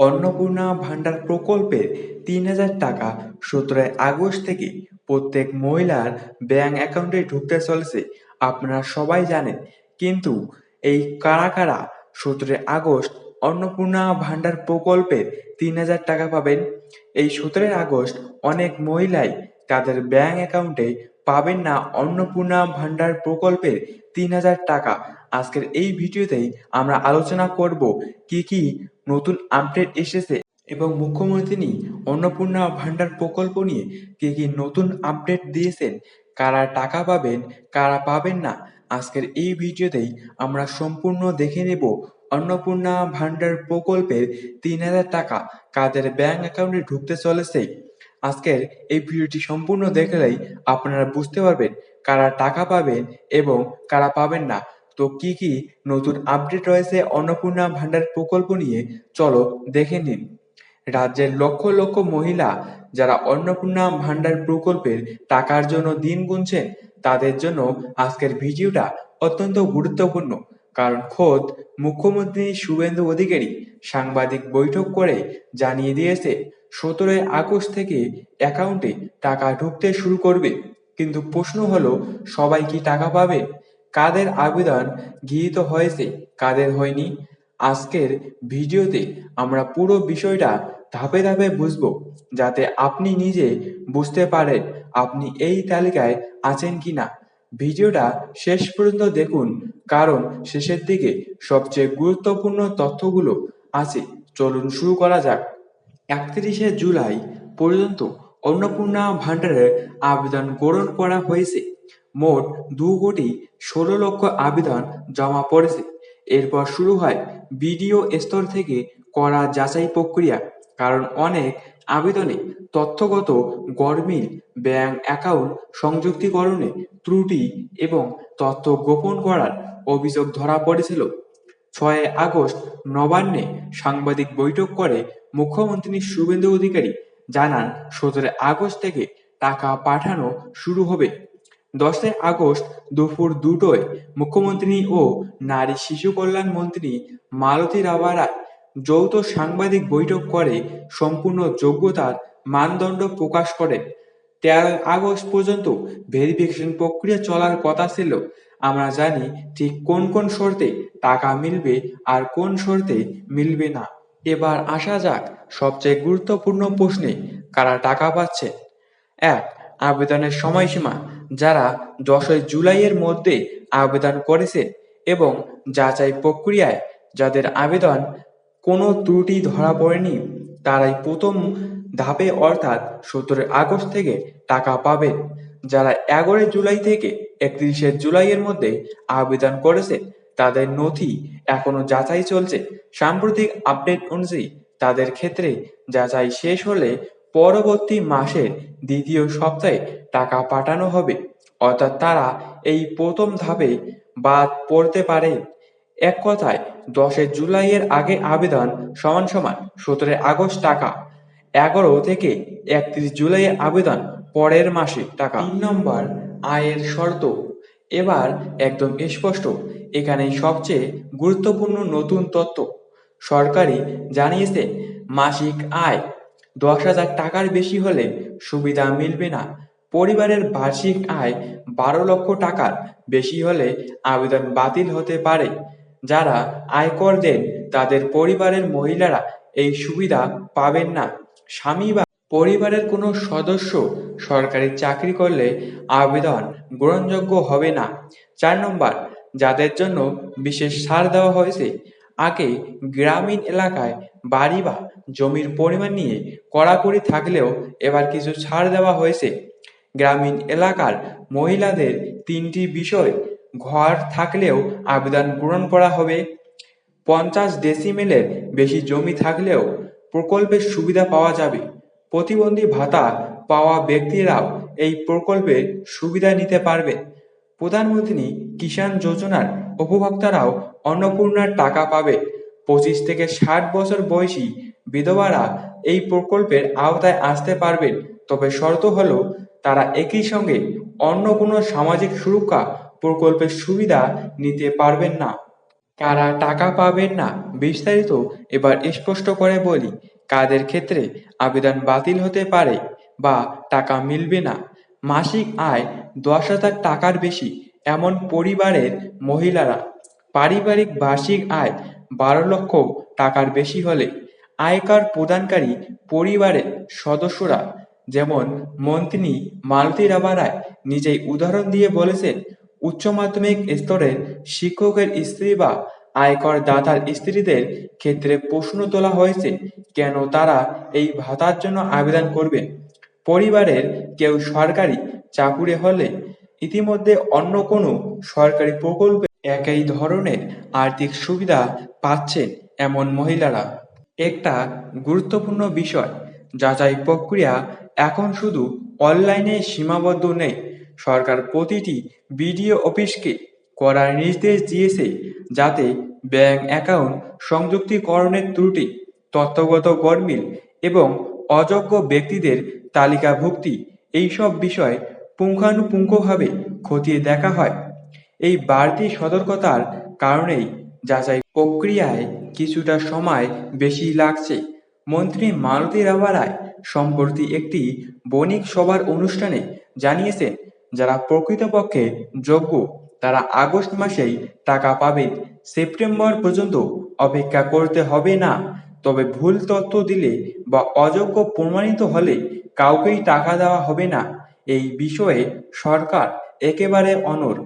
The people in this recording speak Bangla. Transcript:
অন্নপূর্ণা ভান্ডার প্রকল্পের ৩,০০০ টাকা ১৭ আগস্ট থেকে প্রত্যেক মহিলার ব্যাংক অ্যাকাউন্টে ঢুকতে চলেছে। আপনারা সবাই জানেন, কিন্তু এই কারা কারা ১৭ আগস্ট অন্নপূর্ণা ভান্ডার প্রকল্পের ৩,০০০ টাকা পাবেন? এই ১৭ আগস্ট অনেক মহিলাই তাদের ব্যাংক অ্যাকাউন্টে পাবেন না অন্নপূর্ণা ভান্ডার প্রকল্পের ৩,০০০ টাকা। আজকের এই ভিডিওতেই আমরা আলোচনা করব কি কি নতুন আপডেট এসেছে এবং মুখ্যমন্ত্রী অন্নপূর্ণা ভান্ডার প্রকল্প নিয়ে কি কি নতুন আপডেট দিয়েছেন, কারা টাকা পাবেন কারা পাবেন না। আজকের এই ভিডিওতেই আমরা সম্পূর্ণ দেখে নেব অন্নপূর্ণা ভান্ডার প্রকল্পের ৩,০০০ টাকা কাদের ব্যাংক অ্যাকাউন্টে ঢুকতে চলেছে। আজকের এই ভিডিওটি সম্পূর্ণ দেখলেই আপনারা বুঝতে পারবেন কারা টাকা পাবেন এবং কারা পাবেন না। তো কি কি নতুন আপডেট রয়েছে অন্নপূর্ণা ভান্ডার প্রকল্প নিয়ে, চলো দেখে নিন। রাজ্যের লক্ষ লক্ষ মহিলা যারা অন্নপূর্ণা ভান্ডার প্রকল্পের টাকার জন্য দিন গুনছেন, তাদের জন্য আজকের ভিডিওটা অত্যন্ত গুরুত্বপূর্ণ। কারণ খোদ মুখ্যমন্ত্রী শুভেন্দু অধিকারী সাংবাদিক বৈঠক করে জানিয়ে দিয়েছে ১৭ আগস্ট থেকে অ্যাকাউন্টে টাকা ঢুকতে শুরু করবে। কিন্তু প্রশ্ন হলো, সবাই কি টাকা পাবে? কাদের আবেদন গৃহীত হয়েছে, কাদের হয়নি? আজকের ভিডিওতে আমরা পুরো বিষয়টা ধাপে ধাপে বুঝবো, যাতে আপনি নিজে বুঝতে পারেন আপনি এই তালিকায় আছেন কিনা। ভিডিওটা শেষ পর্যন্ত দেখুন, কারণ শেষের দিকে সবচেয়ে গুরুত্বপূর্ণ তথ্যগুলো আছে। চলুন শুরু করা যাক। ৩১শে জুলাই পর্যন্ত অন্নপূর্ণা ভান্ডারের আবেদন গ্রহণ করা হয়েছে। মোট ২,১৬,০০,০০০ আবেদন জমা পড়েছে। এরপর শুরু হয় বিডিও স্তর থেকে করা যাচাই প্রক্রিয়া। কারণ অনেক আবেদনে তথ্যগত গরমিল, ব্যাংক অ্যাকাউন্ট সংযুক্তিকরণে ত্রুটি এবং তথ্য গোপন করার অভিযোগ ধরা পড়েছিল। ৬ আগস্ট নবান্নে সাংবাদিক বৈঠক করে মুখ্যমন্ত্রী শুভেন্দু অধিকারী জানান ১৭ আগস্ট থেকে টাকা পাঠানো শুরু হবে। ১০ আগস্ট দুপুর ২টায় মুখ্যমন্ত্রী ও নারী শিশু কল্যাণ মন্ত্রী মালতী রায় যৌথ সাংবাদিক বৈঠক করে সম্পূর্ণ যোগ্যতার মানদণ্ড প্রকাশ করেন। ১৩ আগস্ট পর্যন্ত ভেরিফিকেশন প্রক্রিয়া চলার কথা ছিল। আমরা জানি ঠিক কোন কোন শর্তে টাকা মিলবে আর কোন শর্তে মিলবে না। এবার আসা যাক সবচেয়ে গুরুত্বপূর্ণ প্রশ্নে, কারা টাকা পাচ্ছে। ১. আবেদনের সময়সীমা। যারা ১০ জুলাইয়ের মধ্যে আবেদন করেছে এবং যাচাই প্রক্রিয়ায় যাদের আবেদন কোনো ত্রুটি ধরা পড়েনি, তারাই প্রথম ধাপে অর্থাৎ ১৭ আগস্ট থেকে টাকা পাবেন। যারা ১১ জুলাই থেকে ৩১শে জুলাইয়ের মধ্যে আবেদন করেছে, তাদের নথি এখনো যাচাই চলছে। সাম্প্রতিক আপডেট অনুযায়ী তাদের ক্ষেত্রে যাচাই শেষ হলে পরবর্তী মাসের দ্বিতীয় সপ্তাহে টাকা পাঠানো হবে। অর্থাৎ তারা এই প্রথম ধাপে বাদ পড়তে পারে। এক কথায় ১০ জুলাইয়ের আগে আবেদন সমান সমান ১৭ আগস্ট টাকা, ১১ থেকে ৩১ জুলাইয়ের আবেদন পরের মাসে টাকা। ৩ নম্বর, আয়ের শর্ত। এবার একদম স্পষ্ট, এখানেই সবচেয়ে গুরুত্বপূর্ণ নতুন তথ্য। সরকারি জানিয়েছে মাসিক আয় ১০,০০০ টাকার বেশি হলে সুবিধা মিলবে না। পরিবারের বার্ষিক আয় ১২ লক্ষ টাকার বেশি হলে আবেদন বাতিল হতে পারে। যারা আয়কর দেন তাদের পরিবারের মহিলারা এই সুবিধা পাবেন না। স্বামী বা পরিবারের কোনো সদস্য সরকারি চাকরি করলে আবেদন গ্রহণযোগ্য হবে না। ৪ নম্বর, যাদের জন্য বিশেষ ছাড় দেওয়া হয়েছে। আগে গ্রামীণ এলাকায় বাড়ি বা জমির পরিমাণ নিয়ে কড়াকড়ি থাকলেও এবার কিছু ছাড় দেওয়া হয়েছে। গ্রামীণ এলাকার মহিলাদের ৩টি বিষয় ঘর থাকলেও আবেদন গ্রহণ করা হবে। ৫০ ডেসিমেলের বেশি জমি থাকলেও প্রকল্পের সুবিধা পাওয়া যাবে। প্রতিবন্ধী ভাতা পাওয়া ব্যক্তিরাও এই প্রকল্পের সুবিধা নিতে পারবেন। প্রধানমন্ত্রী কিষাণ যোজনার উপভোক্তারাও অন্নপূর্ণার টাকা পাবে। ২৫ থেকে ৬০ বছর বয়সী বিধবারা এই প্রকল্পের আওতায় আসতে পারবেন, তবে শর্ত হলো তারা একই সঙ্গে অন্য কোনো সামাজিক সুরক্ষা প্রকল্পের সুবিধা নিতে পারবেন না। কারা টাকা পাবেন না বিস্তারিত এবার স্পষ্ট করে বলি। কাদের ক্ষেত্রে আবেদন বাতিল হতে পারে বা টাকা মিলবে না। মাসিক আয় 10,000 টাকার বেশি এমন পরিবারের মহিলারা, পারিবারিক বার্ষিক আয় 12 লক্ষ টাকার বেশি হলে, আয়কর প্রদানকারী পরিবারের সদস্যরা, যেমন মন্ত্রী মালতী রাবা রায় নিজেই উদাহরণ দিয়ে বলেছেন, উচ্চ মাধ্যমিক স্তরের শিক্ষকের স্ত্রী বা আয়কর দাতার স্ত্রীদের ক্ষেত্রে প্রশ্ন তোলা হয়েছে কেন তারা এই ভাতার জন্য আবেদন করবেন। পরিবারের কেউ সরকারি চাকুরে হলে ইতিমধ্যে অন্য কোনো সরকারি প্রকল্পে একই ধরনের আর্থিক সুবিধা পাচ্ছেন এমন মহিলারা। একটা গুরুত্বপূর্ণ বিষয়, যাচাই প্রক্রিয়া এখন শুধু অনলাইনে সীমাবদ্ধ নেই। সরকার প্রতিটি বিডিও অফিসকে করার নির্দেশ দিয়েছে যাতে ব্যাংক অ্যাকাউন্ট সংযুক্তিকরণের ত্রুটি, তথ্যগত গরমিল এবং অযোগ্য ব্যক্তিদের তালিকাভুক্তি এইসব বিষয় পুঙ্খানুপুঙ্খভাবে খতিয়ে দেখা হয়। এই বাড়তি সতর্কতার কারণেই যাচাই প্রক্রিয়ায় কিছুটা সময় বেশি লাগছে। মন্ত্রী মালতী রাবা রায় সম্প্রতি একটি বণিক সভার অনুষ্ঠানে জানিয়েছেন, যারা প্রকৃতপক্ষে যোগ্য তারা আগস্ট মাসেই টাকা পাবেন, সেপ্টেম্বর পর্যন্ত অপেক্ষা করতে হবে না। তবে ভুল তথ্য দিলে বা অযোগ্য প্রমাণিত হলে কাউকেই টাকা দেওয়া হবে না। এই বিষয়ে সরকার একেবারে অনড়।